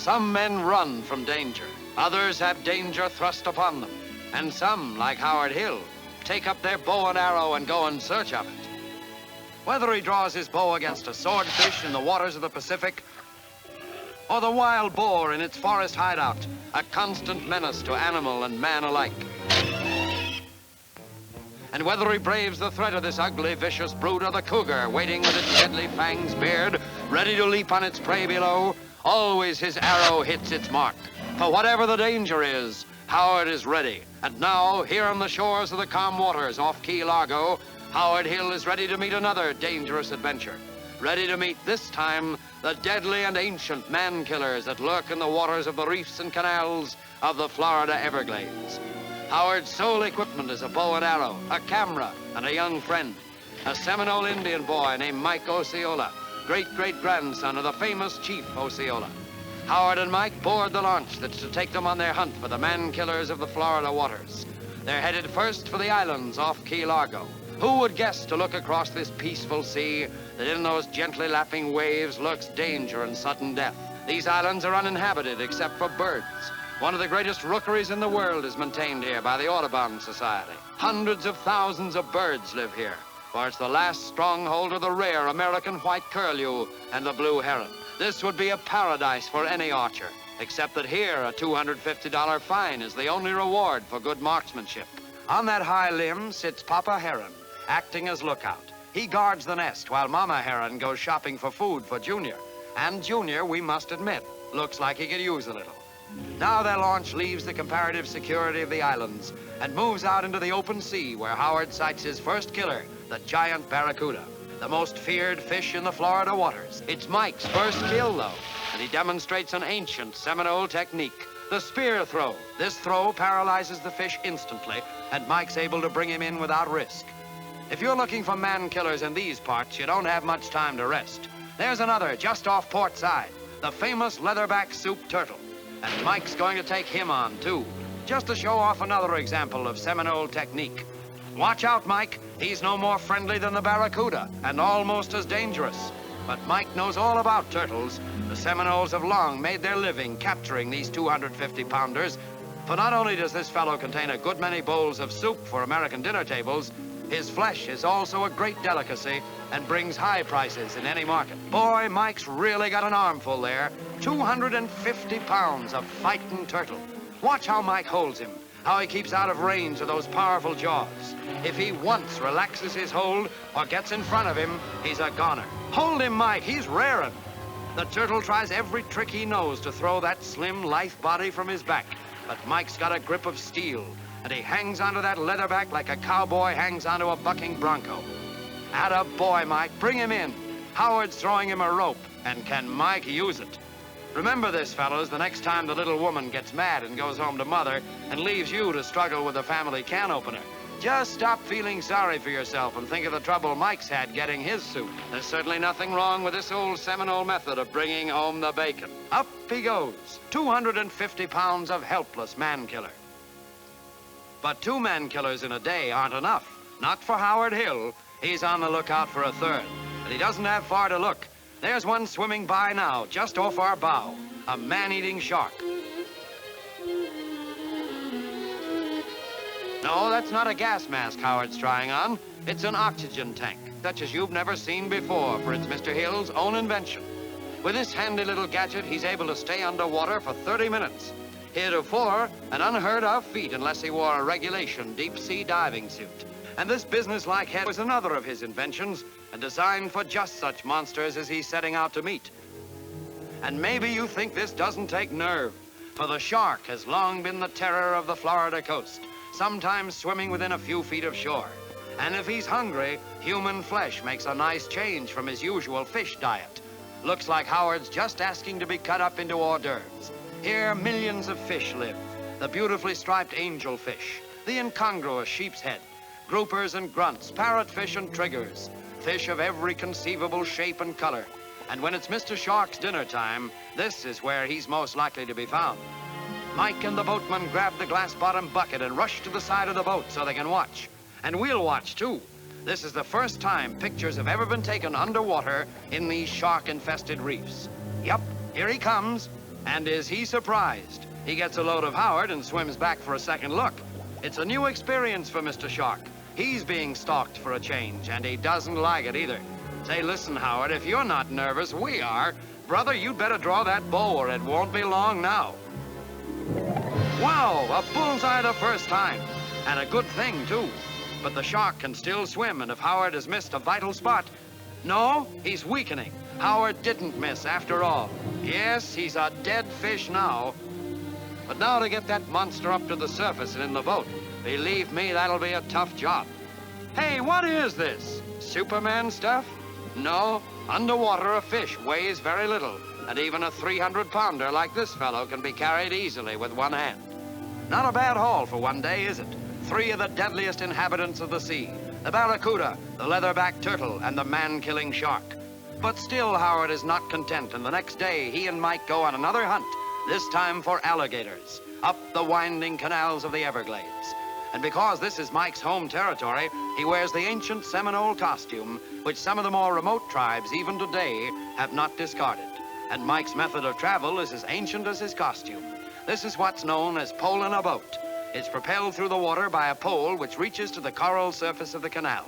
Some men run from danger. Others have danger thrust upon them. And some, like Howard Hill, take up their bow and arrow and go in search of it. Whether he draws his bow against a swordfish in the waters of the Pacific, or the wild boar in its forest hideout, a constant menace to animal and man alike. And whether he braves the threat of this ugly, vicious brute, or the cougar waiting with its deadly fangs bared, ready to leap on its prey below, always his arrow hits its mark. For whatever the danger is, Howard is ready. And now, here on the shores of the calm waters off Key Largo, Howard Hill is ready to meet another dangerous adventure. Ready to meet, this time, the deadly and ancient man-killers that lurk in the waters of the reefs and canals of the Florida Everglades. Howard's sole equipment is a bow and arrow, a camera, and a young friend, a Seminole Indian boy named Mike Osceola, great-great-grandson of the famous Chief Osceola. Howard and Mike board the launch that's to take them on their hunt for the man-killers of the Florida waters. They're headed first for the islands off Key Largo. Who would guess to look across this peaceful sea that in those gently lapping waves lurks danger and sudden death? These islands are uninhabited except for birds. One of the greatest rookeries in the world is maintained here by the Audubon Society. Hundreds of thousands of birds live here, for it's the last stronghold of the rare American white curlew and the blue heron. This would be a paradise for any archer, except that here a $250 fine is the only reward for good marksmanship. On that high limb sits Papa Heron, acting as lookout. He guards the nest while Mama Heron goes shopping for food for Junior. And Junior, we must admit, looks like he could use a little. Now their launch leaves the comparative security of the islands and moves out into the open sea where Howard sights his first killer, the giant barracuda, the most feared fish in the Florida waters. It's Mike's first kill, though, and he demonstrates an ancient Seminole technique, the spear throw. This throw paralyzes the fish instantly, and Mike's able to bring him in without risk. If you're looking for man-killers in these parts, you don't have much time to rest. There's another just off port side, the famous leatherback soup turtle. And Mike's going to take him on, too, just to show off another example of Seminole technique. Watch out, Mike. He's no more friendly than the barracuda, and almost as dangerous. But Mike knows all about turtles. The Seminoles have long made their living capturing these 250-pounders. For not only does this fellow contain a good many bowls of soup for American dinner tables, his flesh is also a great delicacy and brings high prices in any market. Boy, Mike's really got an armful there. 250 pounds of fighting turtle. Watch how Mike holds him, how he keeps out of range of those powerful jaws. If he once relaxes his hold or gets in front of him, he's a goner. Hold him, Mike, he's raring. The turtle tries every trick he knows to throw that slim, lithe body from his back, but Mike's got a grip of steel, and he hangs onto that leatherback like a cowboy hangs onto a bucking bronco. Atta boy, Mike, bring him in. Howard's throwing him a rope, and can Mike use it? Remember this, fellows, the next time the little woman gets mad and goes home to mother and leaves you to struggle with the family can opener. Just stop feeling sorry for yourself and think of the trouble Mike's had getting his soup. There's certainly nothing wrong with this old Seminole method of bringing home the bacon. Up he goes, 250 pounds of helpless man-killer. But 2 man-killers in a day aren't enough. Not for Howard Hill. He's on the lookout for a third. But he doesn't have far to look. There's one swimming by now, just off our bow. A man-eating shark. No, that's not a gas mask Howard's trying on. It's an oxygen tank, such as you've never seen before, for it's Mr. Hill's own invention. With this handy little gadget, he's able to stay underwater for 30 minutes. Heretofore, an unheard-of feat unless he wore a regulation deep-sea diving suit. And this business-like head was another of his inventions, and designed for just such monsters as he's setting out to meet. And maybe you think this doesn't take nerve, for the shark has long been the terror of the Florida coast, sometimes swimming within a few feet of shore. And if he's hungry, human flesh makes a nice change from his usual fish diet. Looks like Howard's just asking to be cut up into hors d'oeuvres. Here, millions of fish live. The beautifully striped angelfish, the incongruous sheep's head, groupers and grunts, parrotfish and triggers, fish of every conceivable shape and color. And when it's Mr. Shark's dinner time, this is where he's most likely to be found. Mike and the boatman grab the glass-bottom bucket and rush to the side of the boat so they can watch. And we'll watch, too. This is the first time pictures have ever been taken underwater in these shark-infested reefs. Yep, here he comes. And is he surprised? He gets a load of Howard and swims back for a second look. It's a new experience for Mr. Shark. He's being stalked for a change, and he doesn't like it either. Say, listen, Howard, if you're not nervous, we are. Brother, you'd better draw that bow or it won't be long now. Wow, a bullseye the first time. And a good thing, too. But the shark can still swim, and if Howard has missed a vital spot... No, he's weakening. Howard didn't miss after all. Yes, he's a dead fish now. But now to get that monster up to the surface and in the boat. Believe me, that'll be a tough job. Hey, what is this? Superman stuff? No, underwater a fish weighs very little, and even a 300-pounder like this fellow can be carried easily with one hand. Not a bad haul for one day, is it? 3 of the deadliest inhabitants of the sea. The barracuda, the leatherback turtle, and the man-killing shark. But still, Howard is not content, and the next day he and Mike go on another hunt, this time for alligators, up the winding canals of the Everglades. And because this is Mike's home territory, he wears the ancient Seminole costume, which some of the more remote tribes, even today, have not discarded. And Mike's method of travel is as ancient as his costume. This is what's known as poling a boat. It's propelled through the water by a pole which reaches to the coral surface of the canal.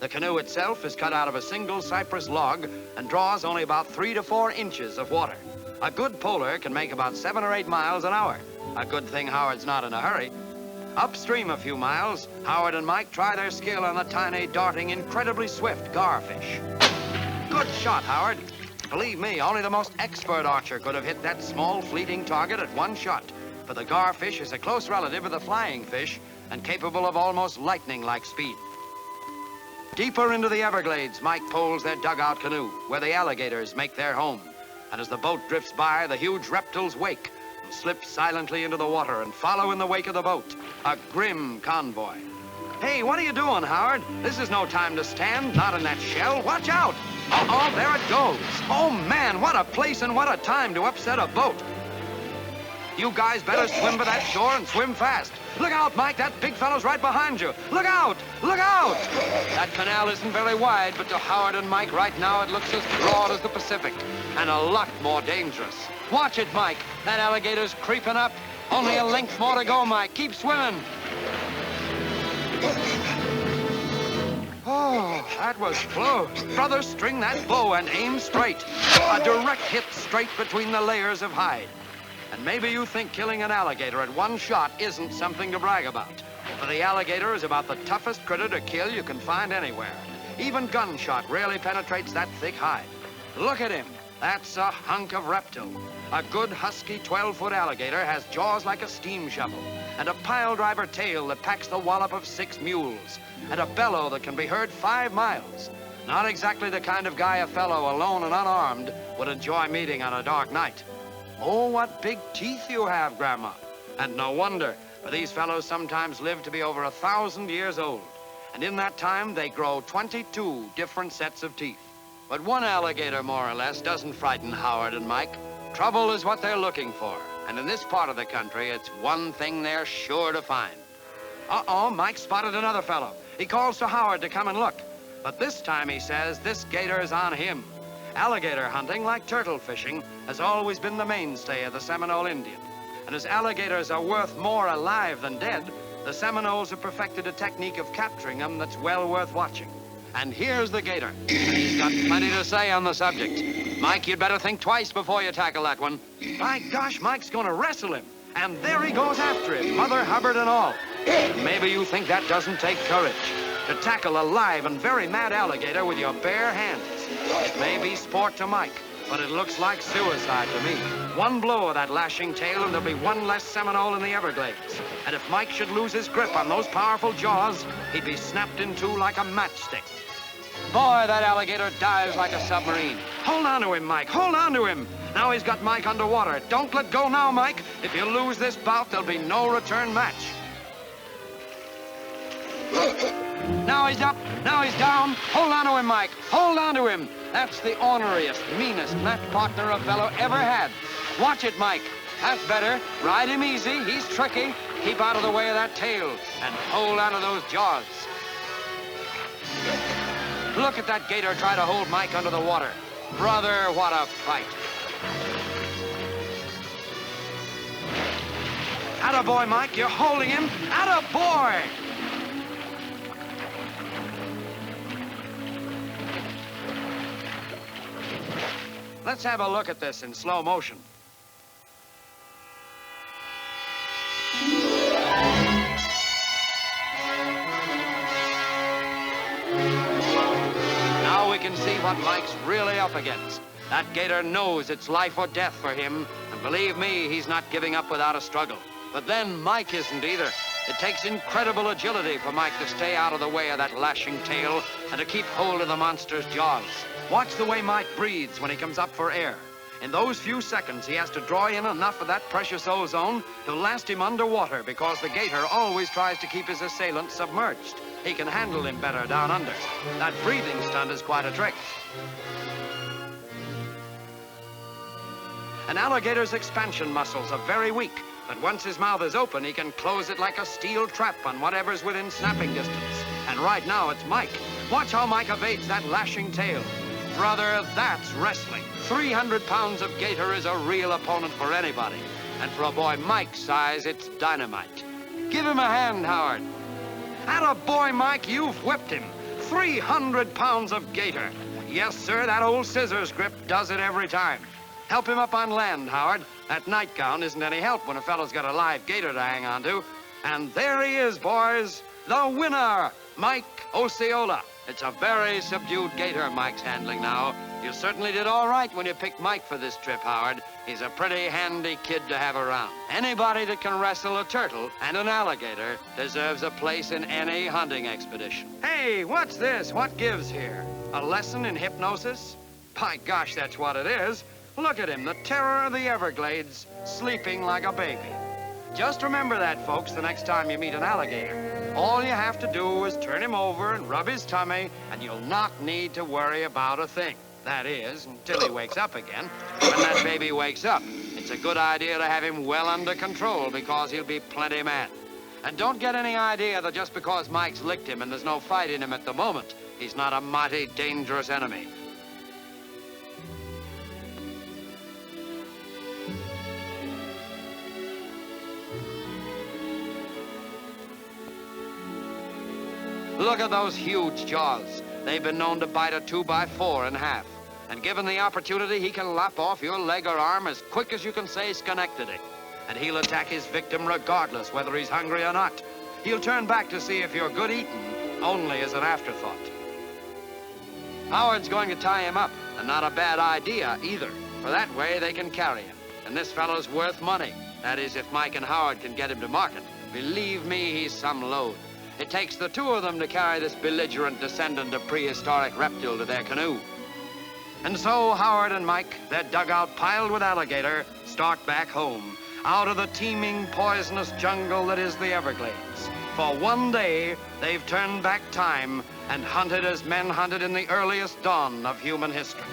The canoe itself is cut out of a single cypress log and draws only about 3 to 4 inches of water. A good poler can make about 7 or 8 miles an hour. A good thing Howard's not in a hurry. Upstream a few miles, Howard and Mike try their skill on the tiny, darting, incredibly swift garfish. Good shot, Howard. Believe me, only the most expert archer could have hit that small, fleeting target at one shot. For the garfish is a close relative of the flying fish and capable of almost lightning-like speed. Deeper into the Everglades, Mike poles their dugout canoe, where the alligators make their home. And as the boat drifts by, the huge reptiles wake and slip silently into the water and follow in the wake of the boat. A grim convoy. Hey, what are you doing, Howard? This is no time to stand, not in that shell. Watch out! Uh-oh, there it goes. Oh, man, what a place and what a time to upset a boat. You guys better swim to that shore and swim fast. Look out, Mike, that big fellow's right behind you. Look out! Look out! That canal isn't very wide, but to Howard and Mike right now it looks as broad as the Pacific, and a lot more dangerous. Watch it, Mike. That alligator's creeping up. Only a length more to go, Mike. Keep swimming. Oh, that was close. Brother, string that bow and aim straight. A direct hit straight between the layers of hide. And maybe you think killing an alligator at one shot isn't something to brag about. For the alligator is about the toughest critter to kill you can find anywhere. Even gunshot rarely penetrates that thick hide. Look at him. That's a hunk of reptile. A good husky 12-foot alligator has jaws like a steam shovel, and a pile-driver tail that packs the wallop of 6 mules, and a bellow that can be heard 5 miles. Not exactly the kind of guy a fellow alone and unarmed would enjoy meeting on a dark night. Oh, what big teeth you have, Grandma. And no wonder, for these fellows sometimes live to be over 1,000 years old. And in that time, they grow 22 different sets of teeth. But one alligator, more or less, doesn't frighten Howard and Mike. Trouble is what they're looking for. And in this part of the country, it's one thing they're sure to find. Uh-oh, Mike spotted another fellow. He calls to Howard to come and look. But this time, he says, this gator's on him. Alligator hunting, like turtle fishing, has always been the mainstay of the Seminole Indian. And as alligators are worth more alive than dead, the Seminoles have perfected a technique of capturing them that's well worth watching. And here's the gator. He's got plenty to say on the subject. Mike, you'd better think twice before you tackle that one. By gosh, Mike's gonna wrestle him. And there he goes after him, Mother Hubbard and all. Maybe you think that doesn't take courage. To tackle a live and very mad alligator with your bare hands. It may be sport to Mike, but it looks like suicide to me. One blow of that lashing tail and there'll be one less Seminole in the Everglades. And if Mike should lose his grip on those powerful jaws, he'd be snapped in two like a matchstick. Boy, that alligator dives like a submarine. Hold on to him, Mike. Hold on to him. Now he's got Mike underwater. Don't let go now, Mike. If you lose this bout, there'll be no return match. Now he's up. Now he's down. Hold on to him, Mike. Hold on to him. That's the orneriest, meanest match partner a fellow ever had. Watch it, Mike. That's better. Ride him easy. He's tricky. Keep out of the way of that tail and hold on to those jaws. Look at that gator try to hold Mike under the water. Brother, what a fight. Attaboy, Mike, you're holding him. Attaboy! Let's have a look at this in slow motion. Now we can see what Mike's really up against. That gator knows it's life or death for him, and believe me, he's not giving up without a struggle. But then Mike isn't either. It takes incredible agility for Mike to stay out of the way of that lashing tail and to keep hold of the monster's jaws. Watch the way Mike breathes when he comes up for air. In those few seconds, he has to draw in enough of that precious ozone to last him underwater because the gator always tries to keep his assailant submerged. He can handle him better down under. That breathing stunt is quite a trick. An alligator's expansion muscles are very weak, but once his mouth is open, he can close it like a steel trap on whatever's within snapping distance. And right now, it's Mike. Watch how Mike evades that lashing tail. Brother, that's wrestling. 300 pounds of gator is a real opponent for anybody. And for a boy Mike's size, it's dynamite. Give him a hand, Howard. Attaboy, Mike, you've whipped him. 300 pounds of gator. Yes, sir, that old scissors grip does it every time. Help him up on land, Howard. That nightgown isn't any help when a fellow's got a live gator to hang on to. And there he is, boys. The winner, Mike Osceola. It's a very subdued gator Mike's handling now. You certainly did all right when you picked Mike for this trip, Howard. He's a pretty handy kid to have around. Anybody that can wrestle a turtle and an alligator deserves a place in any hunting expedition. Hey, what's this? What gives here? A lesson in hypnosis? By gosh, that's what it is. Look at him, the terror of the Everglades, sleeping like a baby. Just remember that, folks, the next time you meet an alligator. All you have to do is turn him over and rub his tummy, and you'll not need to worry about a thing. That is, until he wakes up again. When that baby wakes up, it's a good idea to have him well under control because he'll be plenty mad. And don't get any idea that just because Mike's licked him and there's no fight in him at the moment, he's not a mighty dangerous enemy. Look at those huge jaws. They've been known to bite a 2x4 in half. And given the opportunity, he can lop off your leg or arm as quick as you can say Schenectady. And he'll attack his victim regardless whether he's hungry or not. He'll turn back to see if you're good eating, only as an afterthought. Howard's going to tie him up, and not a bad idea either, for that way they can carry him. And this fellow's worth money. That is, if Mike and Howard can get him to market. Believe me, he's some load. It takes the two of them to carry this belligerent descendant of prehistoric reptile to their canoe. And so Howard and Mike, their dugout piled with alligator, start back home, out of the teeming, poisonous jungle that is the Everglades. For one day, they've turned back time and hunted as men hunted in the earliest dawn of human history.